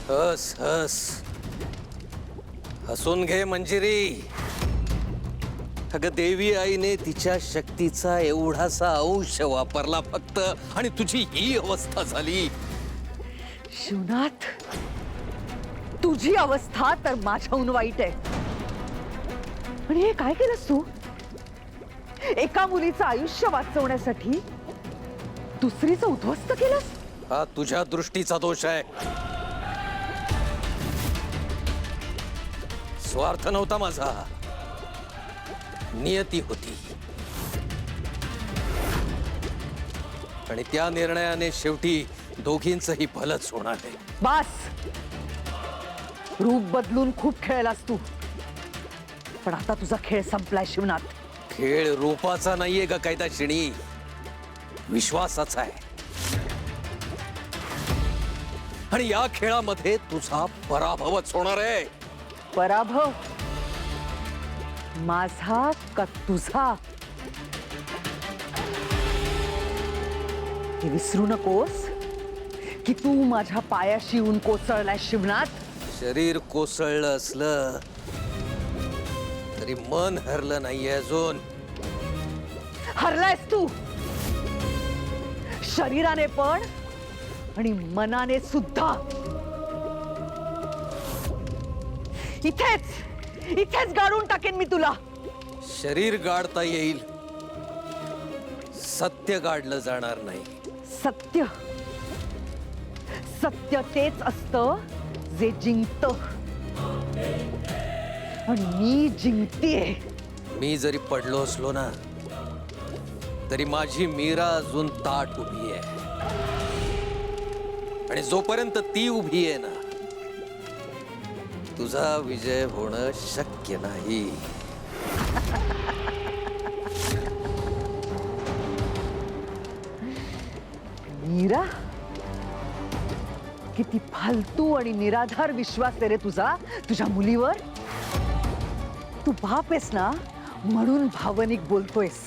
हस हस हसून घे मंजिरी. अगं देवी आईने तिच्या शक्तीचा एवढासा अंश वापरला फक्त आणि तुझी ही अवस्था झाली. शिवनाथ, तुझी अवस्था तर माझ्याहून वाईट आहे. आणि हे काय केलंस तू? एका मुलीचं आयुष्य वाचवण्यासाठी दुसरीचं उद्ध्वस्त केलंस. हा तुझ्या दृष्टीचा दोष आहे. स्वार्थ नव्हता माझा, नियती होती. आणि त्या निर्णयाने शेवटी दोघींचंही भलंच होणार आहे. बास, रूप बदलून खूप खेळलास तू, पण आता तुझा खेळ संपलाय शिवनाथ. खेळ रूपाचा नाहीये ग कैदाशिणी, विश्वासाचा आहे. आणि या खेळामध्ये तुझा पराभवच होणार आहे. पराभव माझा का तुझा हे विसरू नकोस की तू माझ्या पायाशी येऊन कोसळलाय शिवनाथ. शरीर कोसळलं असलं तरी मन हरलं नाहीये अजून. हरलायस तू, शरीराने पण आणि मनाने सुद्धा. इथेच इथेच गाडून टाकेन मी तुला. शरीर गाडता येईल, सत्य गाडलं जाणार नाही. सत्य सत्य तेच असतं जे जिंकतं, आणि मी जिंकतेय. मी जरी पडलो असलो ना तरी माझी मीरा अजून ताट उभी आहे. आणि जोपर्यंत ती उभी आहे ना, तुझा विजय होणं शक्य नाही. मीरा, किती फालतू आणि निराधार विश्वास आहे रे तुझा तुझ्या मुलीवर. तू बाप आहेस ना म्हणून भावनिक बोलतोयस.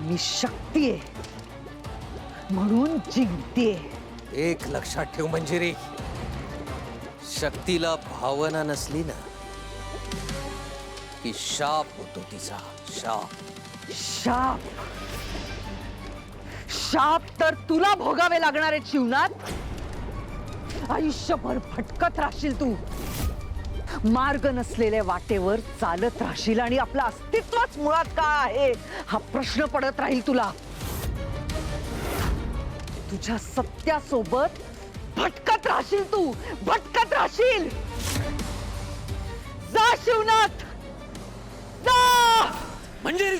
मी शक्ती आहे म्हणून जिंकतेय. एक लक्षात ठेव मंजिरी, शक्तीला भावना नसली ना की शाप होतो तिचा. शाप शाप शाप तर तुला भोगावे लागणार आहेत शिवनाथ. आयुष्यभर भटकत राहशील तू, मार्ग नसलेल्या वाटेवर चालत राहशील आणि आपलं अस्तित्वच मुळात काय आहे हा प्रश्न पडत राहील तुला. तुझ्या सत्यासोबत भटकत राहशील तू, भटकत राहशील. जा शिवनाथ, जा. मंजिरी,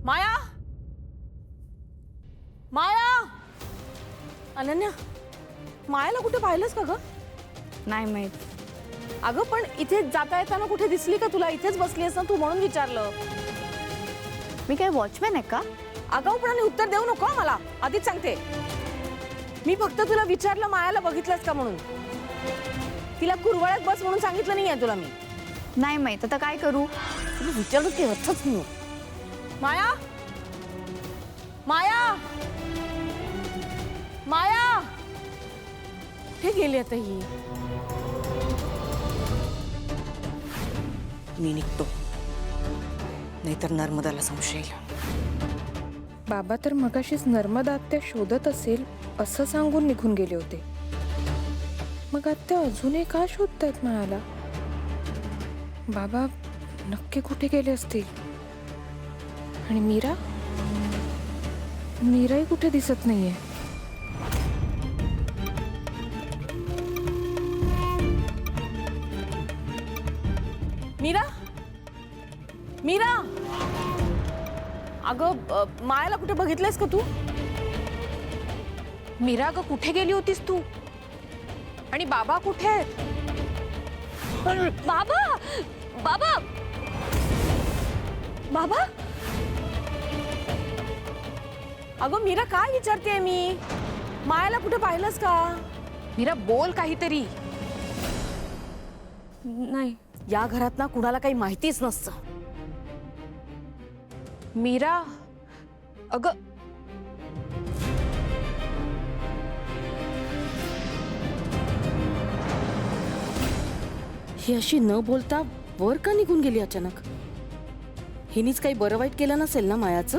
माया, माया, अनन्या, मायाला कुठे पाहिलंस का ग? नाही माहित. अगं पण इथे जाता येताना कुठे दिसली का तुला? इथेच बसलीस ना तू म्हणून विचारलं. मी काय वॉचमॅन आहे का? आगाऊपणाने उत्तर देऊ नको मला, आधीच सांगते. मी फक्त तुला विचारलं मायाला बघितलंस का म्हणून. तिला कुरवाळ्यात बस म्हणून सांगितलं नाहीये तुला मी. नाही माहित, आता काय करू? तुला विचारलं ते अर्थच नाही. माया, माया, माया, कुठे गेली आता ही? मी निघतो, नाहीतर नर्मदाला संशय येईल. बाबा तर मगाशीच नर्मदा आत्या शोधत असेल असं सांगून निघून गेले होते. मग आत्या अजूनही का शोधतायत मायाला? बाबा नक्की कुठे गेले असतील? आणि मीरा? मीराही कुठे दिसत नाहीये. मीरा, मीरा, अगं मायाला कुठे बघितलंयस का तू? मीरा ग कुठे गेली होतीस तू? आणि बाबा कुठे आहेत? बाबा, बाबा, बाबा. अगं मीरा, काय विचारतेय मी? मायाला कुठे पाहिलंस का? मीरा बोल काहीतरी. नाही या घरात ना कुणाला काही माहितीच नसतं. मीरा, अगं ही अशी न बोलता वर का निघून गेली अचानक? हिनीच काही बरं वाईट केलं नसेल ना मायाचं?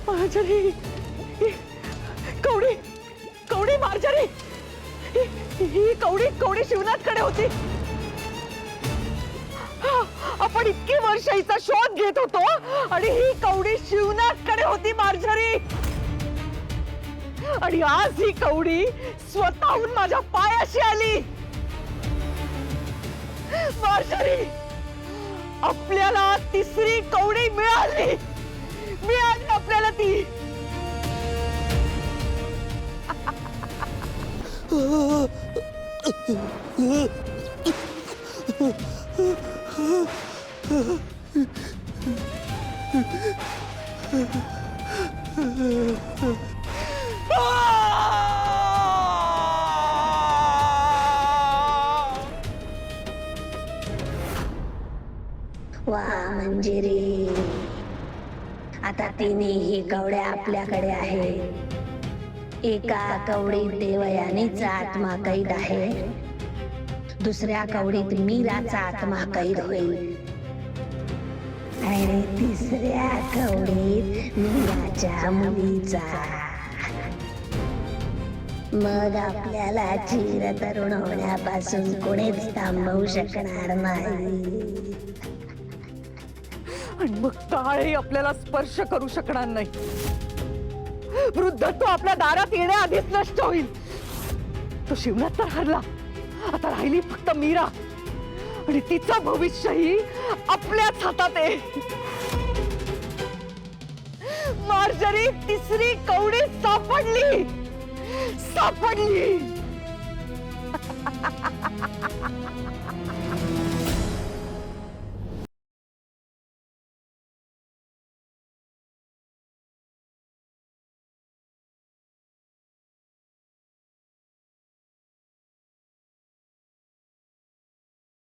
मार्जरी, कवडी, कवडी मार्जरी, ही कवडी कवडी शिवनाथकडे होती. आपण इतकी वर्ष हिचा शोध घेत होतो आणि ही कवडी शिवनाथकडे होती मार्जरी. आणि आज ही कवडी स्वतःहून माझ्या पायाशी आली. मार्जरी, आपल्याला तिसरी कवडी मिळाली. मिळाली आपल्याला ती. वा मंजिरी, आता तिन्ही कवड्या आपल्याकडे आहेत. एका कवडीत देवयानीचा आत्मा कैद आहे, दुसऱ्या कवडीत मीराचा आत्मा कैद होईल आणि तिसऱ्या कवडीत मीराच्या मुलीचा. मग आपल्याला चिरतरुण होण्यापासून कोणीच थांबवू शकणार नाही. आणि मग काळही आपल्याला स्पर्श करू शकणार नाही. वृद्धत्व आपल्या दारात येण्याआधीच नष्ट होईल. तो शिवनाथ तर हरला, आता राहिली फक्त मीरा आणि तिचं भविष्यही आपल्याच हातात आहे. मार्जरी, तिसरी कवडी सापडली, सापडली.